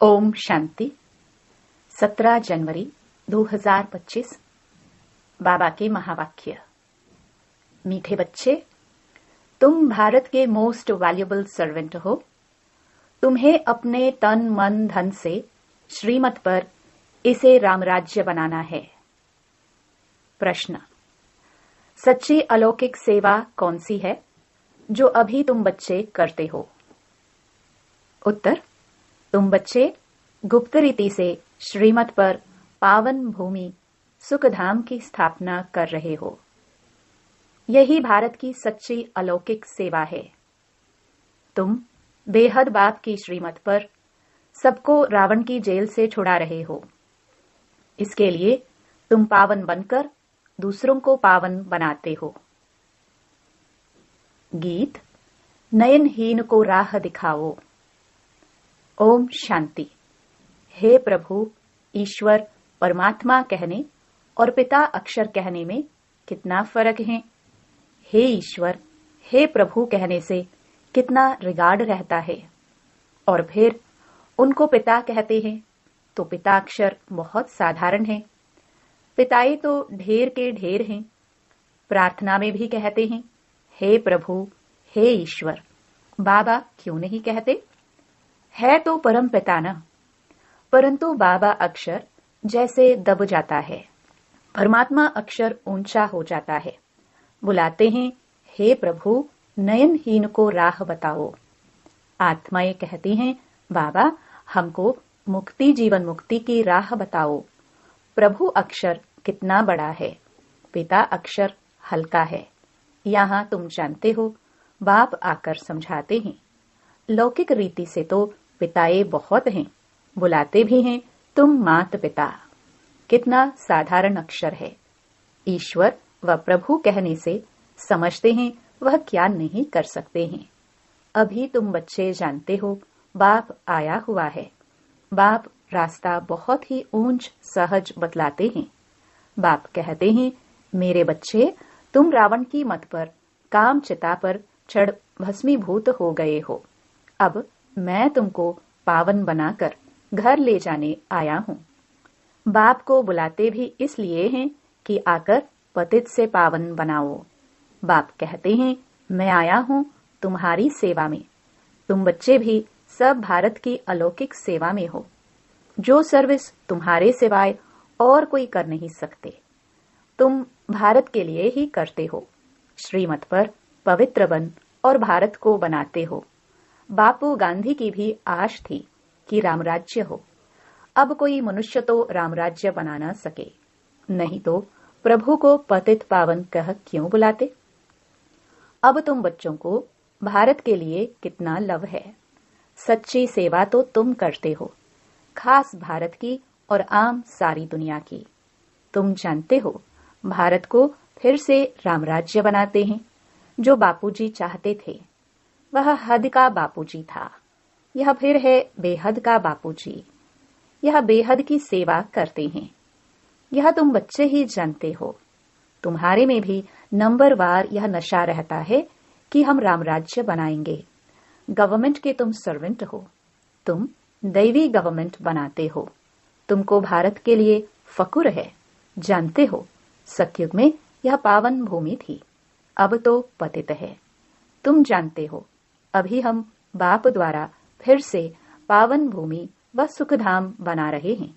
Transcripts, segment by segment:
ओम शांति। 17 जनवरी 2025। बाबा के महावाक्य। मीठे बच्चे, तुम भारत के मोस्ट वैल्यूएबल सर्वेंट हो। तुम्हें अपने तन मन धन से श्रीमत पर इसे रामराज्य बनाना है। प्रश्न: सच्ची अलौकिक सेवा कौन सी है जो अभी तुम बच्चे करते हो? उत्तर: तुम बच्चे गुप्त रीति से श्रीमत पर पावन भूमि सुखधाम की स्थापना कर रहे हो। यही भारत की सच्ची अलौकिक सेवा है। तुम बेहद बाप की श्रीमत पर सबको रावण की जेल से छुड़ा रहे हो। इसके लिए तुम पावन बनकर दूसरों को पावन बनाते हो। गीत: नयनहीन को राह दिखाओ। ओम शांति। हे प्रभु, ईश्वर, परमात्मा कहने और पिता अक्षर कहने में कितना फर्क है। हे ईश्वर, हे प्रभु कहने से कितना रिगार्ड रहता है, और फिर उनको पिता कहते हैं तो पिता अक्षर बहुत साधारण है। पिताए तो ढेर के ढेर हैं। प्रार्थना में भी कहते हैं हे प्रभु, हे ईश्वर। बाबा क्यों नहीं कहते? है तो परम पिता न, परंतु बाबा अक्षर जैसे दब जाता है, परमात्मा अक्षर ऊंचा हो जाता है। बुलाते हैं हे प्रभु, नयनहीन को राह बताओ। आत्माएं कहती हैं बाबा, हमको मुक्ति जीवन मुक्ति की राह बताओ। प्रभु अक्षर कितना बड़ा है, पिता अक्षर हल्का है। यहाँ तुम जानते हो, बाप आकर समझाते हैं। लौकिक रीति से तो पिताए बहुत हैं, बुलाते भी हैं तुम मात पिता। कितना साधारण अक्षर है। ईश्वर व प्रभु कहने से समझते हैं वह क्या नहीं कर सकते हैं। अभी तुम बच्चे जानते हो बाप आया हुआ है। बाप रास्ता बहुत ही ऊंच सहज बतलाते हैं। बाप कहते हैं मेरे बच्चे, तुम रावण की मत पर काम चिता पर चढ़ भस्मीभूत हो गए हो। अब मैं तुमको पावन बनाकर घर ले जाने आया हूँ। बाप को बुलाते भी इसलिए हैं कि आकर पतित से पावन बनाओ। बाप कहते हैं मैं आया हूँ तुम्हारी सेवा में। तुम बच्चे भी सब भारत की अलौकिक सेवा में हो। जो सर्विस तुम्हारे सिवाय और कोई कर नहीं सकते, तुम भारत के लिए ही करते हो। श्रीमत पर पवित्र बन और भारत को बनाते हो। बापू गांधी की भी आश थी कि रामराज्य हो। अब कोई मनुष्य तो रामराज्य बना न सके, नहीं तो प्रभु को पतित पावन कह क्यों बुलाते। अब तुम बच्चों को भारत के लिए कितना लव है। सच्ची सेवा तो तुम करते हो, खास भारत की और आम सारी दुनिया की। तुम जानते हो भारत को फिर से रामराज्य बनाते हैं। जो बापूजी चाहते थे वह हद का बापूजी था। यह फिर है बेहद का बापूजी। यह बेहद की सेवा करते हैं। यह तुम बच्चे ही जानते हो। तुम्हारे में भी नंबरवार यह नशा रहता है कि हम रामराज्य बनाएंगे। गवर्नमेंट के तुम सर्वेंट हो। तुम दैवी गवर्नमेंट बनाते हो। तुमको भारत के लिए फकुर है। जानते हो सतयुग में यह पावन भूमि थी, अब तो पतित है। तुम जानते हो अभी हम बाप द्वारा फिर से पावन भूमि व सुखधाम बना रहे हैं।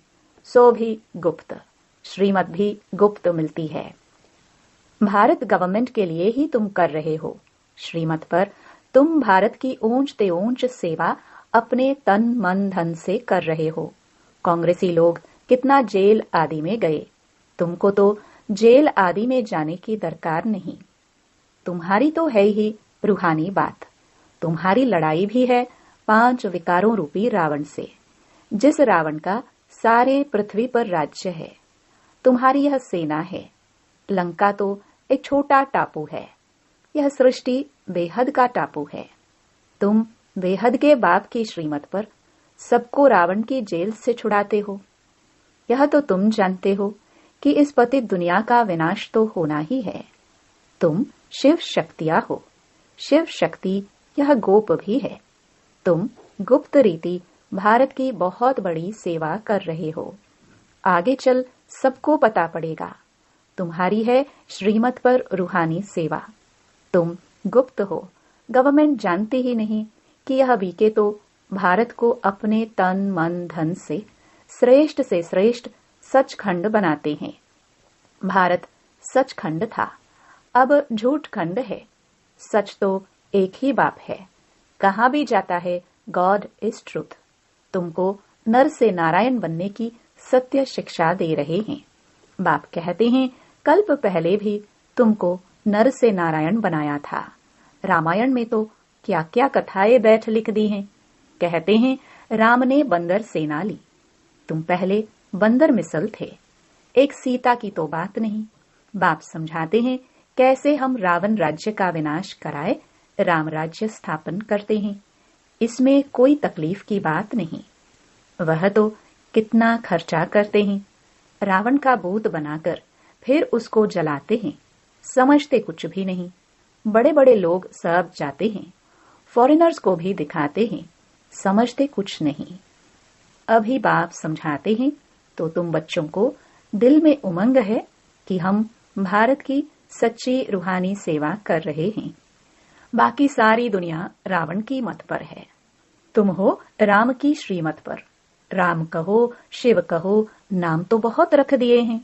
सो भी गुप्त, श्रीमत भी गुप्त मिलती है। भारत गवर्नमेंट के लिए ही तुम कर रहे हो। श्रीमत पर तुम भारत की ऊंच ते ऊंच सेवा अपने तन मन धन से कर रहे हो। कांग्रेसी लोग कितना जेल आदि में गए, तुमको तो जेल आदि में जाने की दरकार नहीं। तुम्हारी तो है ही रूहानी बात। तुम्हारी लड़ाई भी है 5 विकारों रूपी रावण से, जिस रावण का सारे पृथ्वी पर राज्य है। तुम्हारी यह सेना है। लंका तो एक छोटा टापू है। यह सृष्टि बेहद का टापू है। तुम बेहद के बाप की श्रीमत पर सबको रावण की जेल से छुड़ाते हो। यह तो तुम जानते हो कि इस पतित दुनिया का विनाश तो होना ही है। तुम शिव शक्तियां हो। शिव शक्ति यह गोप भी है। तुम गुप्त रीति भारत की बहुत बड़ी सेवा कर रहे हो। आगे चल सबको पता पड़ेगा। तुम्हारी है श्रीमत पर रूहानी सेवा। तुम गुप्त हो, गवर्नमेंट जानती ही नहीं कि यह बीके तो भारत को अपने तन मन धन से श्रेष्ठ सचखंड बनाते हैं। भारत सचखंड था, अब झूठ खंड है। सच तो एक ही बाप है। कहाँ भी जाता है गॉड इज ट्रूथ। तुमको नर से नारायण बनने की सत्य शिक्षा दे रहे हैं। बाप कहते हैं कल्प पहले भी तुमको नर से नारायण बनाया था। रामायण में तो क्या क्या कथाएं बैठ लिख दी हैं। कहते हैं राम ने बंदर सेना ली। तुम पहले बंदर मिसल थे। एक सीता की तो बात नहीं। बाप समझाते हैं कैसे हम रावण राज्य का विनाश कराए राम राज्य स्थापन करते हैं। इसमें कोई तकलीफ की बात नहीं। वह तो कितना खर्चा करते हैं। रावण का भूत बनाकर फिर उसको जलाते हैं। समझते कुछ भी नहीं। बड़े बड़े लोग सब जाते हैं, फॉरेनर्स को भी दिखाते हैं, समझते कुछ नहीं। अभी बाप समझाते हैं तो तुम बच्चों को दिल में उमंग है कि हम भारत की सच्ची रूहानी सेवा कर रहे हैं। बाकी सारी दुनिया रावण की मत पर है। तुम हो राम की श्रीमत पर। राम कहो, शिव कहो, नाम तो बहुत रख दिए हैं।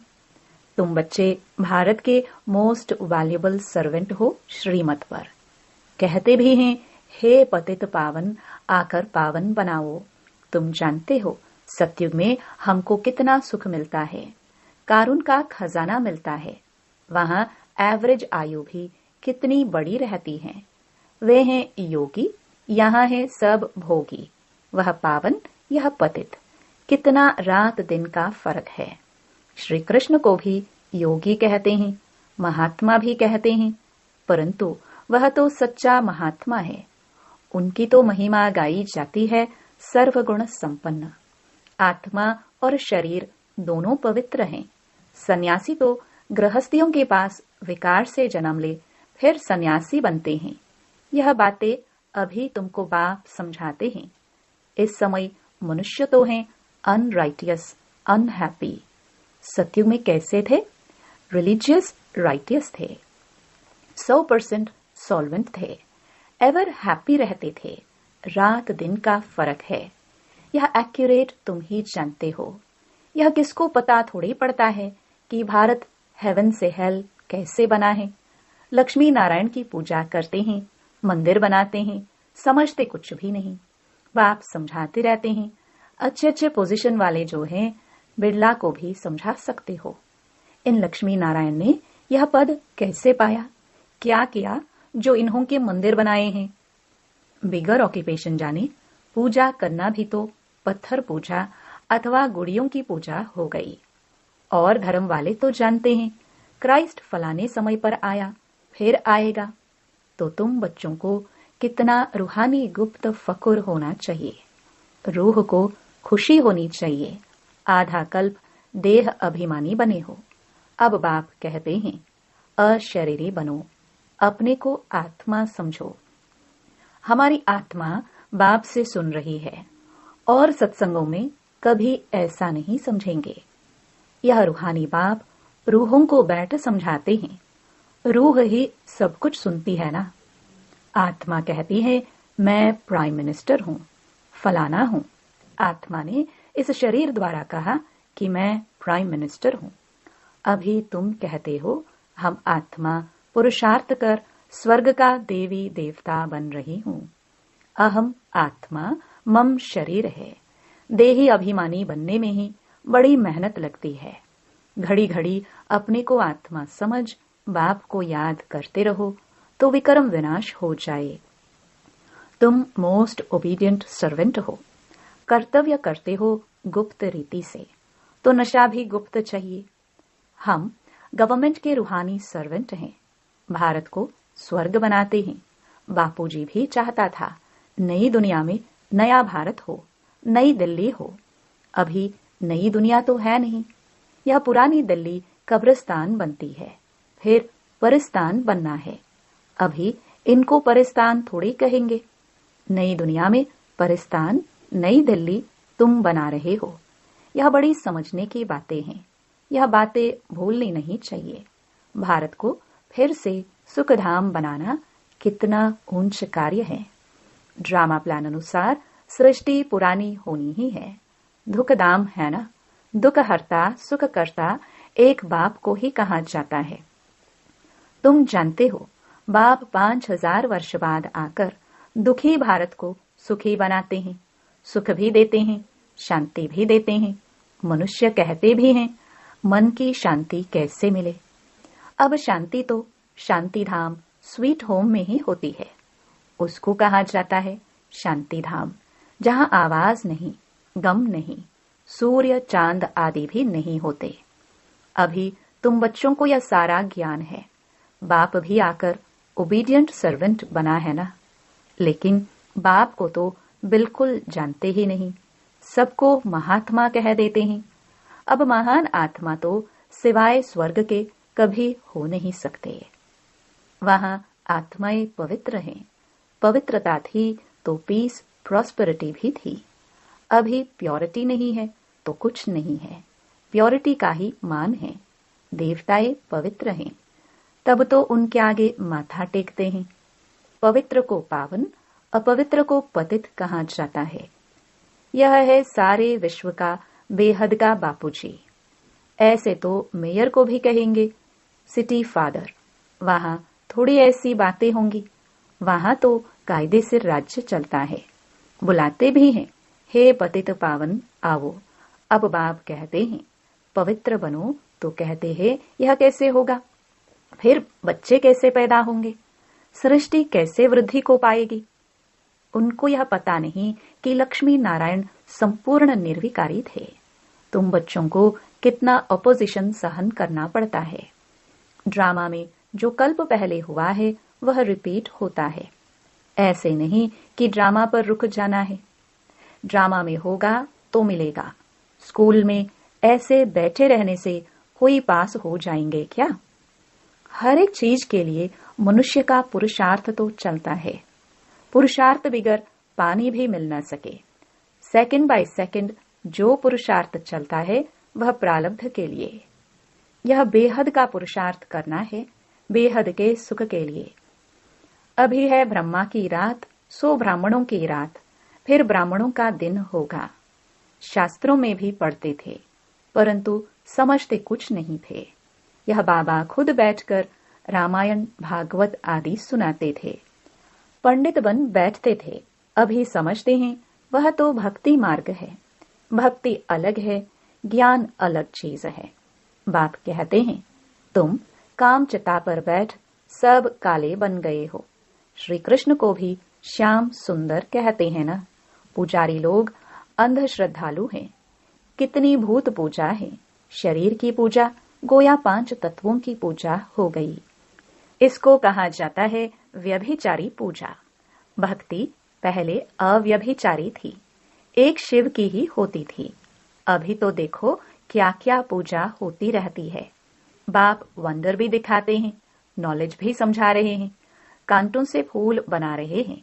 तुम बच्चे भारत के मोस्ट वैल्यूएबल सर्वेंट हो श्रीमत पर। कहते भी हैं हे पतित पावन आकर पावन बनाओ। तुम जानते हो सतयुग में हमको कितना सुख मिलता है, कारुण का खजाना मिलता है। वहां एवरेज आयु भी कितनी बड़ी रहती है। वे हैं योगी, यहाँ है सब भोगी। वह पावन, यह पतित। कितना रात दिन का फर्क है। श्री कृष्ण को भी योगी कहते हैं, महात्मा भी कहते हैं, परंतु वह तो सच्चा महात्मा है। उनकी तो महिमा गाई जाती है सर्वगुण संपन्न। आत्मा और शरीर दोनों पवित्र हैं। सन्यासी तो गृहस्थियों के पास विकार से जन्म ले फिर सन्यासी बनते हैं। यह बातें अभी तुमको बाप समझाते हैं। इस समय मनुष्य तो हैं अनराइटियस, अनहैप्पी। सतयुग में कैसे थे? रिलीजियस राइटियस थे, 100% सॉल्वेंट थे, एवर हैप्पी रहते थे। रात दिन का फर्क है। यह एक्यूरेट तुम ही जानते हो। यह किसको पता थोड़ी पड़ता है कि भारत हेवन से हेल कैसे बना है। लक्ष्मी नारायण की पूजा करते हैं, मंदिर बनाते हैं, समझते कुछ भी नहीं। बाप समझाते रहते हैं। अच्छे अच्छे पोजीशन वाले जो हैं, बिरला को भी समझा सकते हो। इन लक्ष्मी नारायण ने यह पद कैसे पाया, क्या किया जो इन्हों के मंदिर बनाए हैं। बिगर ऑक्यूपेशन जाने, पूजा करना भी तो पत्थर पूजा अथवा गुड़ियों की पूजा हो गई। और धर्म वाले तो जानते हैं क्राइस्ट फलाने समय पर आया, फिर आएगा। तो तुम बच्चों को कितना रूहानी गुप्त फकुर होना चाहिए। रूह को खुशी होनी चाहिए। आधा कल्प देह अभिमानी बने हो। अब बाप कहते हैं अशरीरी बनो, अपने को आत्मा समझो। हमारी आत्मा बाप से सुन रही है और सत्संगों में कभी ऐसा नहीं समझेंगे। यह रूहानी बाप रूहों को बैठ समझाते हैं। रूह ही सब कुछ सुनती है ना। आत्मा कहती है मैं प्राइम मिनिस्टर हूँ, फलाना हूँ। आत्मा ने इस शरीर द्वारा कहा कि मैं प्राइम मिनिस्टर हूँ। अभी तुम कहते हो हम आत्मा पुरुषार्थ कर स्वर्ग का देवी देवता बन रही हूँ। अहम आत्मा मम शरीर है। देही अभिमानी बनने में ही बड़ी मेहनत लगती है। घड़ी घड़ी अपने को आत्मा समझ बाप को याद करते रहो तो विक्रम विनाश हो जाए। तुम मोस्ट ओबीडियंट सर्वेंट हो। कर्तव्य करते हो गुप्त रीति से, तो नशा भी गुप्त चाहिए। हम गवर्नमेंट के रूहानी सर्वेंट हैं। भारत को स्वर्ग बनाते हैं। बापूजी भी चाहता था नई दुनिया में नया भारत हो, नई दिल्ली हो। अभी नई दुनिया तो है नहीं। यह पुरानी दिल्ली कब्रिस्तान बनती है, फिर परिस्तान बनना है। अभी इनको परिस्तान थोड़ी कहेंगे। नई दुनिया में परिस्तान नई दिल्ली तुम बना रहे हो। यह बड़ी समझने की बातें हैं। यह बातें भूलनी नहीं चाहिए। भारत को फिर से सुखधाम बनाना कितना ऊंच कार्य है। ड्रामा प्लान अनुसार सृष्टि पुरानी होनी ही है। दुखधाम है ना, दुख हरता सुख करता एक बाप को ही कहा जाता है। तुम जानते हो, बाप 5000 वर्ष बाद आकर दुखी भारत को सुखी बनाते हैं। सुख भी देते हैं, शांति भी देते हैं। मनुष्य कहते भी हैं, मन की शांति कैसे मिले। अब शांति तो शांति धाम स्वीट होम में ही होती है। उसको कहा जाता है शांति धाम, जहां आवाज नहीं, गम नहीं, सूर्य चांद आदि भी नहीं होते। अभी तुम बच्चों को यह सारा ज्ञान है। बाप भी आकर ओबीडियंट सर्वेंट बना है ना, लेकिन बाप को तो बिल्कुल जानते ही नहीं। सबको महात्मा कह देते हैं। अब महान आत्मा तो सिवाय स्वर्ग के कभी हो नहीं सकते। वहां आत्माएं पवित्र हैं। पवित्रता थी तो पीस प्रॉस्पेरिटी भी थी। अभी प्योरिटी नहीं है तो कुछ नहीं है। प्योरिटी का ही मान है। देवताएं पवित्र हैं, तब तो उनके आगे माथा टेकते हैं। पवित्र को पावन, अपवित्र को पतित कहा जाता है। यह है सारे विश्व का बेहद का बापूजी। ऐसे तो मेयर को भी कहेंगे सिटी फादर। वहां थोड़ी ऐसी बातें होंगी। वहां तो कायदे से राज्य चलता है। बुलाते भी हैं, हे पतित पावन आओ। अब बाप कहते हैं पवित्र बनो, तो कहते हैं यह कैसे होगा। फिर बच्चे कैसे पैदा होंगे, सृष्टि कैसे वृद्धि को पाएगी। उनको यह पता नहीं कि लक्ष्मी नारायण संपूर्ण निर्विकारी थे। तुम बच्चों को कितना अपोजिशन सहन करना पड़ता है। ड्रामा में जो कल्प पहले हुआ है वह रिपीट होता है। ऐसे नहीं कि ड्रामा पर रुक जाना है। ड्रामा में होगा तो मिलेगा। स्कूल में ऐसे बैठे रहने से कोई पास हो जाएंगे क्या। हर एक चीज के लिए मनुष्य का पुरुषार्थ तो चलता है। पुरुषार्थ बिगर पानी भी मिल न सके। सेकंड बाय सेकंड जो पुरुषार्थ चलता है वह प्रारब्ध के लिए। यह बेहद का पुरुषार्थ करना है, बेहद के सुख के लिए। अभी है ब्रह्मा की रात, सो ब्राह्मणों की रात, फिर ब्राह्मणों का दिन होगा। शास्त्रों में भी पढ़ते थे, परंतु समझते कुछ नहीं थे। यह बाबा खुद बैठकर रामायण भागवत आदि सुनाते थे। पंडित बन बैठते थे। अभी समझते हैं वह तो भक्ति मार्ग है। भक्ति अलग है, ज्ञान अलग चीज है। बाप कहते हैं तुम काम चिता पर बैठ सब काले बन गए हो। श्री कृष्ण को भी श्याम सुंदर कहते हैं ना। पुजारी लोग अंध श्रद्धालु हैं। कितनी भूत पूजा है। शरीर की पूजा गोया 5 तत्वों की पूजा हो गई। इसको कहा जाता है व्यभिचारी पूजा। भक्ति पहले अव्यभिचारी थी, एक शिव की ही होती थी। अभी तो देखो क्या क्या पूजा होती रहती है। बाप वंडर भी दिखाते हैं, नॉलेज भी समझा रहे हैं, कांटों से फूल बना रहे हैं।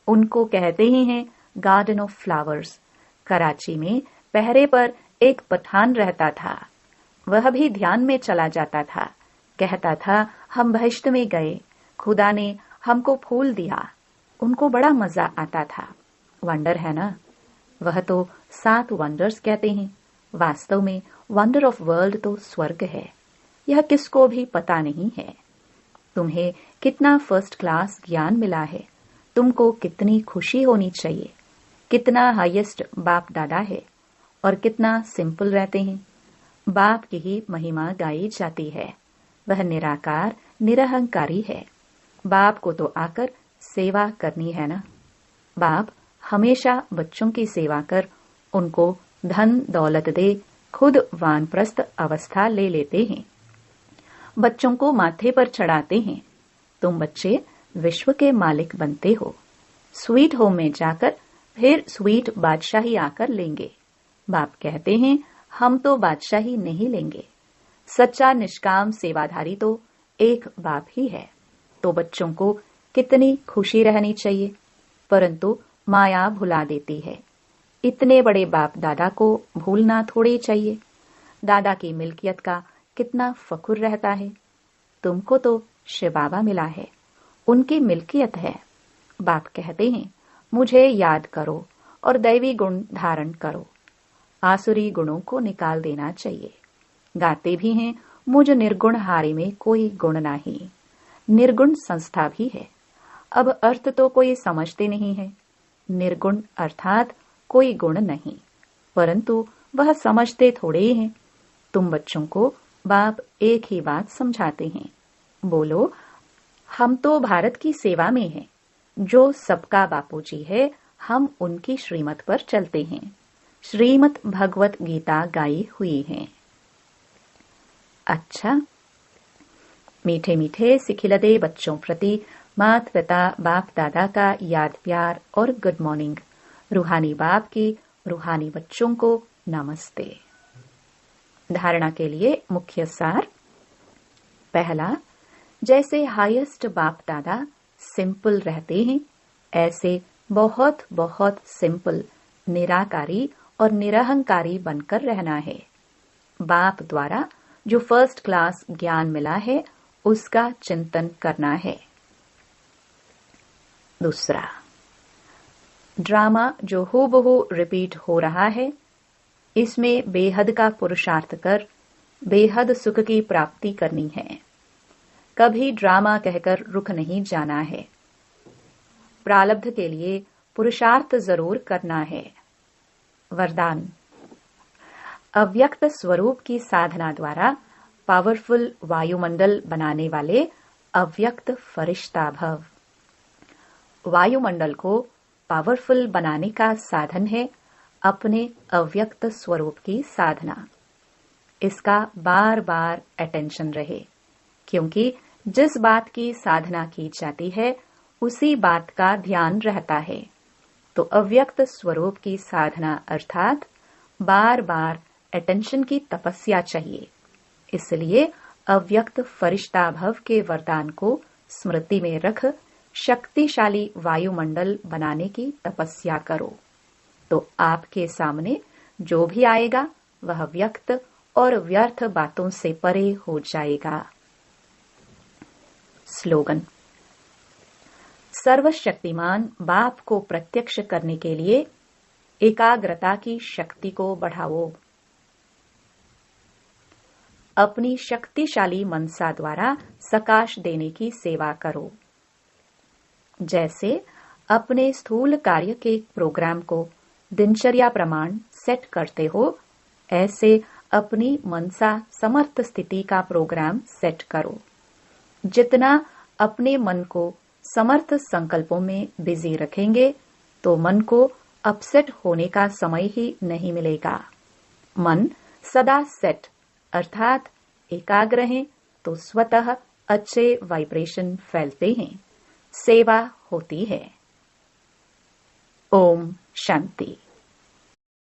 उनको कहते ही हैं गार्डन ऑफ फ्लावर्स। कराची में पहरे पर एक पठान रहता था। वह भी ध्यान में चला जाता था। कहता था हम बहिश्त में गए, खुदा ने हमको फूल दिया। उनको बड़ा मजा आता था। वंडर है ना। वह तो 7 वंडर्स कहते हैं। वास्तव में वंडर ऑफ वर्ल्ड तो स्वर्ग है। यह किसको भी पता नहीं है। तुम्हें कितना फर्स्ट क्लास ज्ञान मिला है। तुमको कितनी खुशी होनी चाहिए। कितना हाईएस्ट बाप दादा है और कितना सिंपल रहते हैं। बाप की ही महिमा गाई जाती है। वह निराकार निरहंकारी है। बाप को तो आकर सेवा करनी है ना। बाप हमेशा बच्चों की सेवा कर उनको धन दौलत दे, खुद वानप्रस्थ अवस्था ले लेते हैं। बच्चों को माथे पर चढ़ाते हैं। तुम बच्चे विश्व के मालिक बनते हो। स्वीट होम में जाकर फिर स्वीट बादशाही आकर लेंगे। बाप कहते हैं हम तो बादशाही नहीं लेंगे। सच्चा निष्काम सेवाधारी तो एक बाप ही है। तो बच्चों को कितनी खुशी रहनी चाहिए, परंतु माया भुला देती है। इतने बड़े बाप दादा को भूलना थोड़े चाहिए। दादा की मिल्कियत का कितना फख्र रहता है। तुमको तो शिव बाबा मिला है, उनकी मिल्कियत है। बाप कहते हैं, मुझे याद करो और दैवी गुण धारण करो। आसुरी गुणों को निकाल देना चाहिए। गाते भी हैं, मुझ निर्गुण हारे में कोई गुण नहीं। निर्गुण संस्था भी है। अब अर्थ तो कोई समझते नहीं है। निर्गुण अर्थात कोई गुण नहीं, परंतु वह समझते थोड़े ही हैं। तुम बच्चों को बाप एक ही बात समझाते हैं, बोलो हम तो भारत की सेवा में हैं। जो सबका बापूजी है, हम उनकी श्रीमत पर चलते हैं। श्रीमत भगवत गीता गाई हुई है। अच्छा, मीठे मीठे सिखिलदे बच्चों प्रति माता पिता बाप दादा का याद प्यार और गुड मॉर्निंग। रूहानी बाप की रूहानी बच्चों को नमस्ते। धारणा के लिए मुख्य सार। पहला, जैसे हाईएस्ट बाप दादा सिंपल रहते हैं, ऐसे बहुत बहुत सिंपल, निराकारी और निरहंकारी बनकर रहना है। बाप द्वारा जो फर्स्ट क्लास ज्ञान मिला है, उसका चिंतन करना है। दूसरा, ड्रामा जो हूबहू रिपीट हो रहा है, इसमें बेहद का पुरुषार्थ कर बेहद सुख की प्राप्ति करनी है। कभी ड्रामा कहकर रुक नहीं जाना है। प्रारब्ध के लिए पुरुषार्थ जरूर करना है। वरदान, अव्यक्त स्वरूप की साधना द्वारा पावरफुल वायुमंडल बनाने वाले अव्यक्त फरिश्ता भव। वायुमंडल को पावरफुल बनाने का साधन है अपने अव्यक्त स्वरूप की साधना। इसका बार बार अटेंशन रहे, क्योंकि जिस बात की साधना की जाती है उसी बात का ध्यान रहता है। तो अव्यक्त स्वरूप की साधना अर्थात बार बार अटेंशन की तपस्या चाहिए। इसलिए अव्यक्त फरिश्ता भव के वरदान को स्मृति में रख शक्तिशाली वायुमंडल बनाने की तपस्या करो, तो आपके सामने जो भी आएगा वह व्यक्त और व्यर्थ बातों से परे हो जाएगा। स्लोगन, सर्वशक्तिमान बाप को प्रत्यक्ष करने के लिए एकाग्रता की शक्ति को बढ़ाओ। अपनी शक्तिशाली मनसा द्वारा सकाश देने की सेवा करो। जैसे अपने स्थूल कार्य के प्रोग्राम को दिनचर्या प्रमाण सेट करते हो, ऐसे अपनी मनसा समर्थ स्थिति का प्रोग्राम सेट करो। जितना अपने मन को समर्थ संकल्पों में बिजी रखेंगे, तो मन को अपसेट होने का समय ही नहीं मिलेगा। मन सदा सेट अर्थात एकाग्र है, तो स्वतः अच्छे वाइब्रेशन फैलते हैं, सेवा होती है। ओम शांति।